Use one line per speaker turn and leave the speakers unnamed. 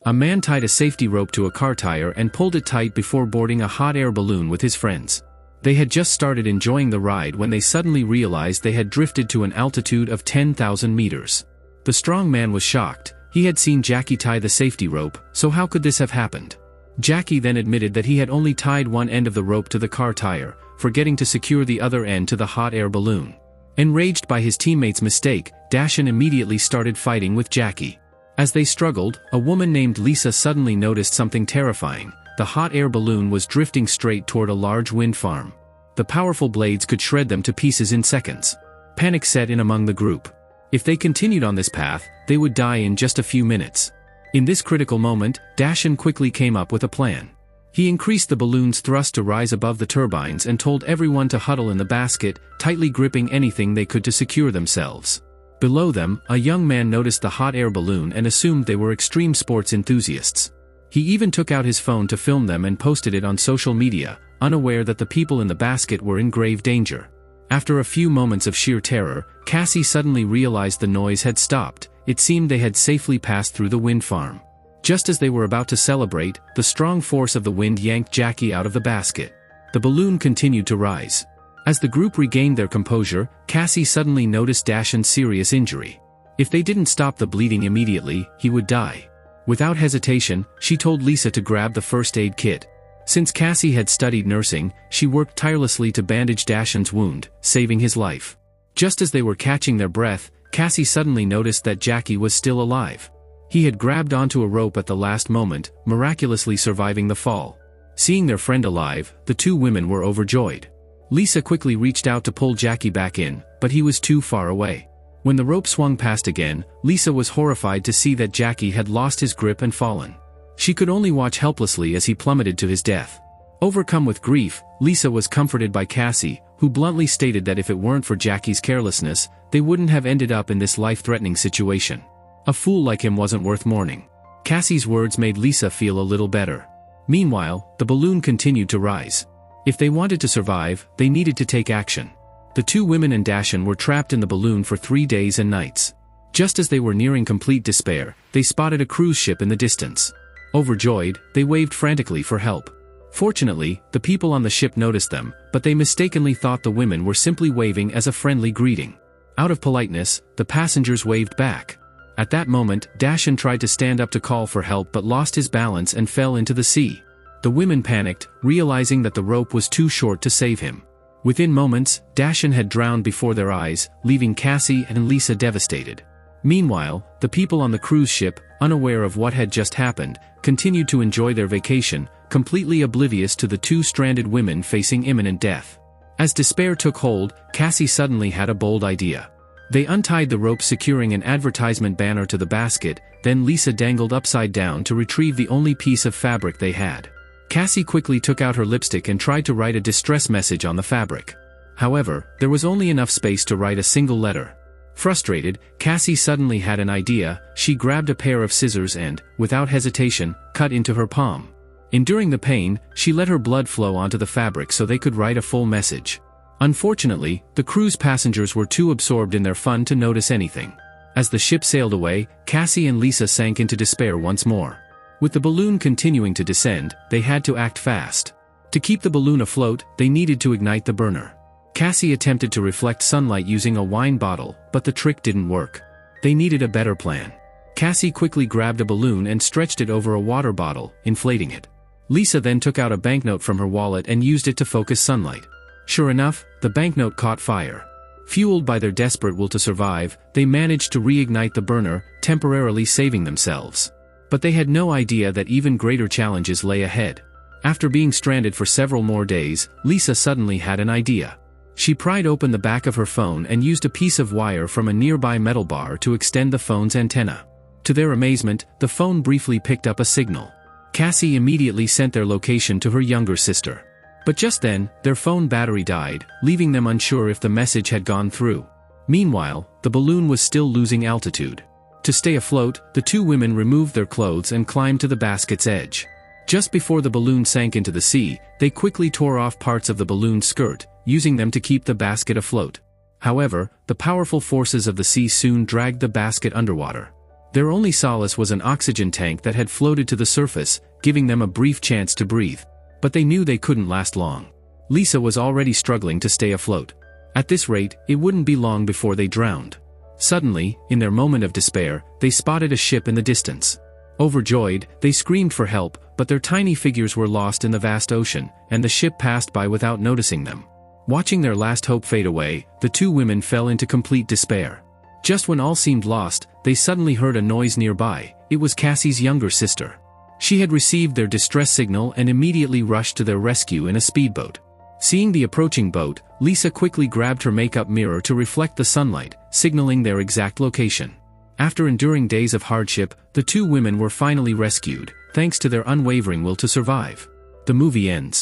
A man tied a safety rope to a car tire and pulled it tight before boarding a hot air balloon with his friends. They had just started enjoying the ride when they suddenly realized they had drifted to an altitude of 10,000 meters. The strong man was shocked. He had seen Jackie tie the safety rope, so how could this have happened? Jackie then admitted that he had only tied one end of the rope to the car tire, forgetting to secure the other end to the hot air balloon. Enraged by his teammate's mistake, Dashan immediately started fighting with Jackie. As they struggled, a woman named Lisa suddenly noticed something terrifying. The hot air balloon was drifting straight toward a large wind farm. The powerful blades could shred them to pieces in seconds. Panic set in among the group. If they continued on this path, they would die in just a few minutes. In this critical moment, Dashan quickly came up with a plan. He increased the balloon's thrust to rise above the turbines and told everyone to huddle in the basket, tightly gripping anything they could to secure themselves. Below them, a young man noticed the hot air balloon and assumed they were extreme sports enthusiasts. He even took out his phone to film them and posted it on social media, unaware that the people in the basket were in grave danger. After a few moments of sheer terror, Cassie suddenly realized the noise had stopped. It seemed they had safely passed through the wind farm. Just as they were about to celebrate, the strong force of the wind yanked Jackie out of the basket. The balloon continued to rise. As the group regained their composure, Cassie suddenly noticed Dashan's serious injury. If they didn't stop the bleeding immediately, he would die. Without hesitation, she told Lisa to grab the first aid kit. Since Cassie had studied nursing, she worked tirelessly to bandage Dashan's wound, saving his life. Just as they were catching their breath, Cassie suddenly noticed that Jackie was still alive. He had grabbed onto a rope at the last moment, miraculously surviving the fall. Seeing their friend alive, the two women were overjoyed. Lisa quickly reached out to pull Jackie back in, but he was too far away. When the rope swung past again, Lisa was horrified to see that Jackie had lost his grip and fallen. She could only watch helplessly as he plummeted to his death. Overcome with grief, Lisa was comforted by Cassie, who bluntly stated that if it weren't for Jackie's carelessness, they wouldn't have ended up in this life-threatening situation. A fool like him wasn't worth mourning. Cassie's words made Lisa feel a little better. Meanwhile, the balloon continued to rise. If they wanted to survive, they needed to take action. The two women and Dashan were trapped in the balloon for 3 days and nights. Just as they were nearing complete despair, they spotted a cruise ship in the distance. Overjoyed, they waved frantically for help. Fortunately, the people on the ship noticed them, but they mistakenly thought the women were simply waving as a friendly greeting. Out of politeness, the passengers waved back. At that moment, Dashan tried to stand up to call for help but lost his balance and fell into the sea. The women panicked, realizing that the rope was too short to save him. Within moments, Dashan had drowned before their eyes, leaving Cassie and Lisa devastated. Meanwhile, the people on the cruise ship, unaware of what had just happened, continued to enjoy their vacation, completely oblivious to the two stranded women facing imminent death. As despair took hold, Cassie suddenly had a bold idea. They untied the rope securing an advertisement banner to the basket, then Lisa dangled upside down to retrieve the only piece of fabric they had. Cassie quickly took out her lipstick and tried to write a distress message on the fabric. However, there was only enough space to write a single letter. Frustrated, Cassie suddenly had an idea. She grabbed a pair of scissors and, without hesitation, cut into her palm. Enduring the pain, she let her blood flow onto the fabric so they could write a full message. Unfortunately, the cruise passengers were too absorbed in their fun to notice anything. As the ship sailed away, Cassie and Lisa sank into despair once more. With the balloon continuing to descend, they had to act fast. To keep the balloon afloat, they needed to ignite the burner. Cassie attempted to reflect sunlight using a wine bottle, but the trick didn't work. They needed a better plan. Cassie quickly grabbed a balloon and stretched it over a water bottle, inflating it. Lisa then took out a banknote from her wallet and used it to focus sunlight. Sure enough, the banknote caught fire. Fueled by their desperate will to survive, they managed to reignite the burner, temporarily saving themselves. But they had no idea that even greater challenges lay ahead. After being stranded for several more days, Lisa suddenly had an idea. She pried open the back of her phone and used a piece of wire from a nearby metal bar to extend the phone's antenna. To their amazement, the phone briefly picked up a signal. Cassie immediately sent their location to her younger sister. But just then, their phone battery died, leaving them unsure if the message had gone through. Meanwhile, the balloon was still losing altitude. To stay afloat, the two women removed their clothes and climbed to the basket's edge. Just before the balloon sank into the sea, they quickly tore off parts of the balloon's skirt, using them to keep the basket afloat. However, the powerful forces of the sea soon dragged the basket underwater. Their only solace was an oxygen tank that had floated to the surface, giving them a brief chance to breathe. But they knew they couldn't last long. Lisa was already struggling to stay afloat. At this rate, it wouldn't be long before they drowned. Suddenly, in their moment of despair, they spotted a ship in the distance. Overjoyed, they screamed for help, but their tiny figures were lost in the vast ocean, and the ship passed by without noticing them. Watching their last hope fade away, the two women fell into complete despair. Just when all seemed lost, they suddenly heard a noise nearby. It was Cassie's younger sister. She had received their distress signal and immediately rushed to their rescue in a speedboat. Seeing the approaching boat, Lisa quickly grabbed her makeup mirror to reflect the sunlight, signaling their exact location. After enduring days of hardship, the two women were finally rescued, thanks to their unwavering will to survive. The movie ends.